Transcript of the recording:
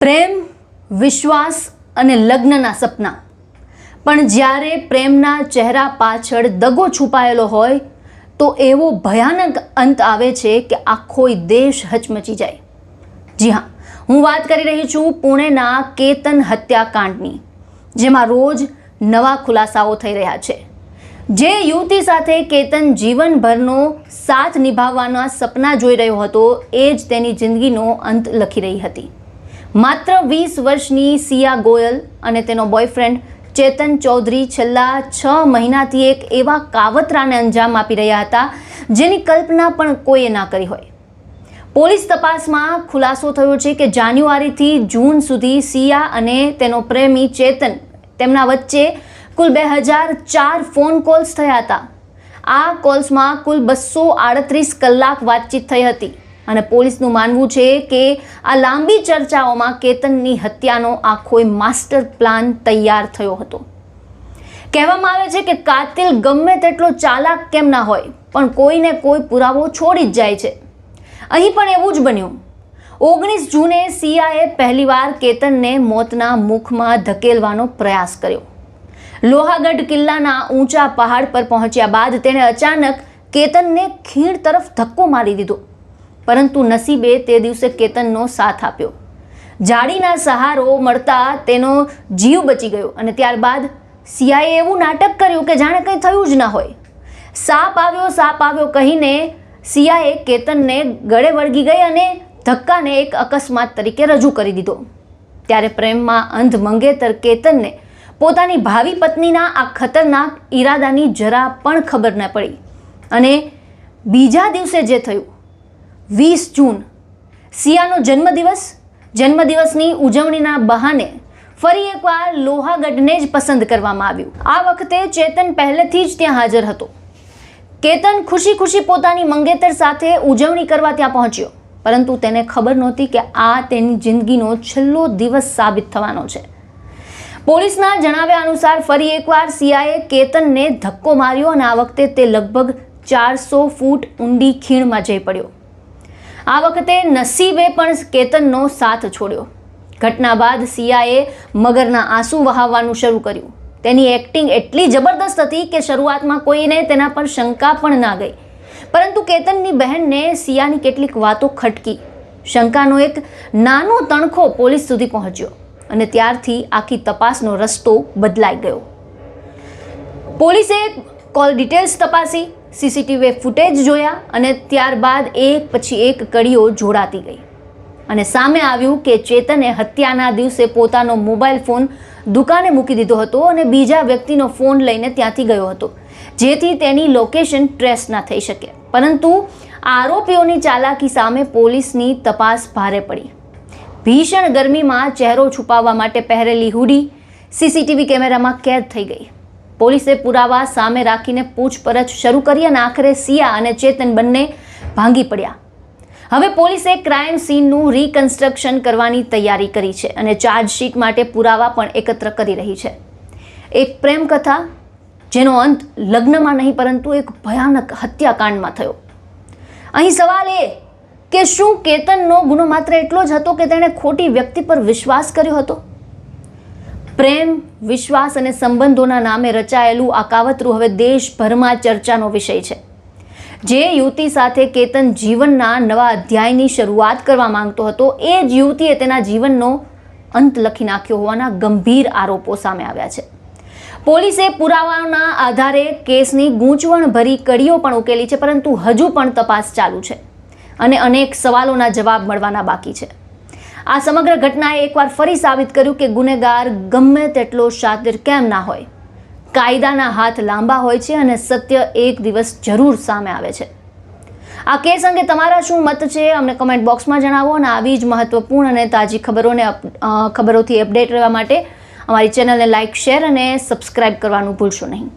પ્રેમ, વિશ્વાસ અને લગ્નના સપના, પણ જ્યારે પ્રેમના ચહેરા પાછળ દગો છુપાયેલો હોય તો એવો ભયાનક અંત આવે છે કે આખો દેશ હચમચી જાય. જી હા, હું વાત કરી રહી છું પુણેના કેતન હત્યાકાંડની, જેમાં રોજ નવા ખુલાસાઓ થઈ રહ્યા છે. જે યુવતી સાથે કેતન જીવનભરનો સાથ નિભાવવાના સપના જોઈ રહ્યો હતો એ જ તેની જિંદગીનો અંત લખી રહી હતી. માત્ર 20 વર્ષની સિયા ગોયલ અને તેનો બોયફ્રેન્ડ ચેતન ચૌધરી છેલ્લા 6 મહિનાથી એક એવા કાવતરાને અંજામ આપી રહ્યા હતા જેની કલ્પના પણ કોઈએ ના કરી હોય. પોલીસ તપાસમાં ખુલાસો થયો છે કે જાન્યુઆરીથી જૂન સુધી સિયા અને તેનો પ્રેમી ચેતન તેમના વચ્ચે કુલ 2004 ફોન કોલ્સ થયા હતા. આ કોલ્સમાં કુલ 238 કલાક વાતચીત થઈ હતી અને પોલીસનું માનવું છે કે આ લાંબી ચર્ચાઓમાં કેતનની હત્યાનો આખો માસ્ટર પ્લાન તૈયાર થયો હતો. કહેવામાં આવે છે કે કાતિલ ગમે તેટલો ચાલાક કેમ ના હોય પણ કોઈને કોઈ પુરાવો છોડી જ જાય છે. અહીં પણ એવું જ બન્યું. 19 જૂને સિયાએ પહેલીવાર કેતનને મોતના મુખમાં ધકેલવાનો પ્રયાસ કર્યો. લોહાગઢ કિલ્લાના ઊંચા પહાડ પર પહોંચ્યા બાદ તેણે અચાનક કેતનને ખીણ તરફ ધક્કો મારી દીધો, પરંતુ નસીબે તે દિવસે કેતનનો સાથ આપ્યો. જાડીના સહારો મળતા તેનો જીવ બચી ગયો અને ત્યારબાદ સિયાએ એવું નાટક કર્યું કે જાણે કંઈ થયું જ ના હોય. સાપ આવ્યો કહીને સિયાએ કેતનને ગળે વળગી ગઈ અને ધક્કાને એક અકસ્માત તરીકે રજૂ કરી દીધો. ત્યારે પ્રેમમાં અંધ મંગેતર કેતનને પોતાની ભાવિ પત્નીના આ ખતરનાક ઈરાદાની જરા પણ ખબર ન પડી અને બીજા દિવસે જે થયું, 20 જૂન, સિયાનો જન્મદિવસની ઉજવણીના બહાને ફરી એકવાર લોહાગઢને જ પસંદ કરવામાં આવ્યું. આ વખતે ચેતન પહેલેથી જ ત્યાં હાજર હતો. કેતન ખુશી પોતાની મંગેતર સાથે ઉજવણી કરવા ત્યાં પહોંચ્યો, પરંતુ તેને ખબર નહોતી કે આ તેની જિંદગીનો છેલ્લો દિવસ સાબિત થવાનો છે. પોલીસના જણાવ્યા અનુસાર ફરી એકવાર સિયાએ કેતનને ધક્કો માર્યો અને આ વખતે તે લગભગ 400 ફૂટ ઊંડી ખીણમાં જઈ પડ્યો. આ વખતે નસીબે પણ કેતનનો સાથ છોડ્યો. ઘટના બાદ સિયાએ મગરના આંસુ વહાવવાનું શરૂ કર્યું. તેની એક્ટિંગ એટલી જબરદસ્ત હતી કે શરૂઆતમાં કોઈને તેના પર શંકા પણ ના ગઈ, પરંતુ કેતનની બહેનને સિયાની કેટલીક વાતો ખટકી. શંકાનો એક નાનો તણખો પોલીસ સુધી પહોંચ્યો અને ત્યારથી આખી તપાસનો રસ્તો બદલાઈ ગયો. પોલીસે કોલ ડિટેલ્સ તપાસી, સીસીટીવી ફૂટેજ જોયા અને ત્યારબાદ એક પછી એક કડીઓ જોડાતી ગઈ અને સામે આવ્યું કે ચેતને હત્યાના દિવસે પોતાનો મોબાઈલ ફોન દુકાને મૂકી દીધો હતો અને બીજા વ્યક્તિનો ફોન લઈને ત્યાંથી ગયો હતો, જેથી તેની લોકેશન ટ્રેસ ના થઈ શકે. પરંતુ આરોપીઓની ચાલાકી સામે પોલીસની તપાસ ભારે પડી. ભીષણ ગરમીમાં ચહેરો છુપાવવા માટે પહેરેલી હુડી સીસીટીવી કેમેરામાં કેદ થઈ ગઈ. પોલીસે પુરાવા સામે રાખીને પૂછપરછ શરૂ કરી અને આખરે સિયા અને ચેતન બંને ભાંગી પડ્યા. હવે પોલીસે ક્રાઇમ સીનનું રિકન્સ્ટ્રક્શન કરવાની તૈયારી કરી છે અને ચાર્જશીટ માટે પુરાવા પણ એકત્ર કરી રહી છે. એક પ્રેમ કથા જેનો અંત લગ્નમાં નહીં પરંતુ એક ભયાનક હત્યાકાંડમાં થયો. અહીં સવાલ એ કે શું કેતનનો ગુનો માત્ર એટલો જ હતો કે તેણે ખોટી વ્યક્તિ પર વિશ્વાસ કર્યો હતો? પ્રેમ, વિશ્વાસ અને સંબંધોના નામે રચાયેલું આ કાવતરું હવે દેશભરમાં ચર્ચાનો વિષય છે. જે યુવતી સાથે કેતન જીવનના નવા અધ્યાયની શરૂઆત કરવા માંગતો હતો એ જ યુવતીએ તેના જીવનનો અંત લખી નાખ્યો હોવાના ગંભીર આરોપો સામે આવ્યા છે. પોલીસે પુરાવાના આધારે કેસની ગૂંચવણભરી કડીઓ પણ ઉકેલી છે, પરંતુ હજુ પણ તપાસ ચાલુ છે અને અનેક સવાલોના જવાબ મળવાના બાકી છે. આ સમગ્ર ઘટનાએ એકવાર ફરી સાબિત કર્યું કે ગુનેગાર ગમે તેટલો શાતિર કેમ ના હોય, કાયદાના હાથ લાંબા હોય છે અને સત્ય એક દિવસ જરૂર સામે આવે છે. આ કેસ અંગે તમારા શું મત છે અમને કમેન્ટ બોક્સમાં જણાવો અને આવી જ મહત્વપૂર્ણ અને તાજી ખબરોથી અપડેટ રહેવા માટે અમારી ચેનલને લાઇક, શેર અને સબસ્ક્રાઇબ કરવાનું ભૂલશો નહીં.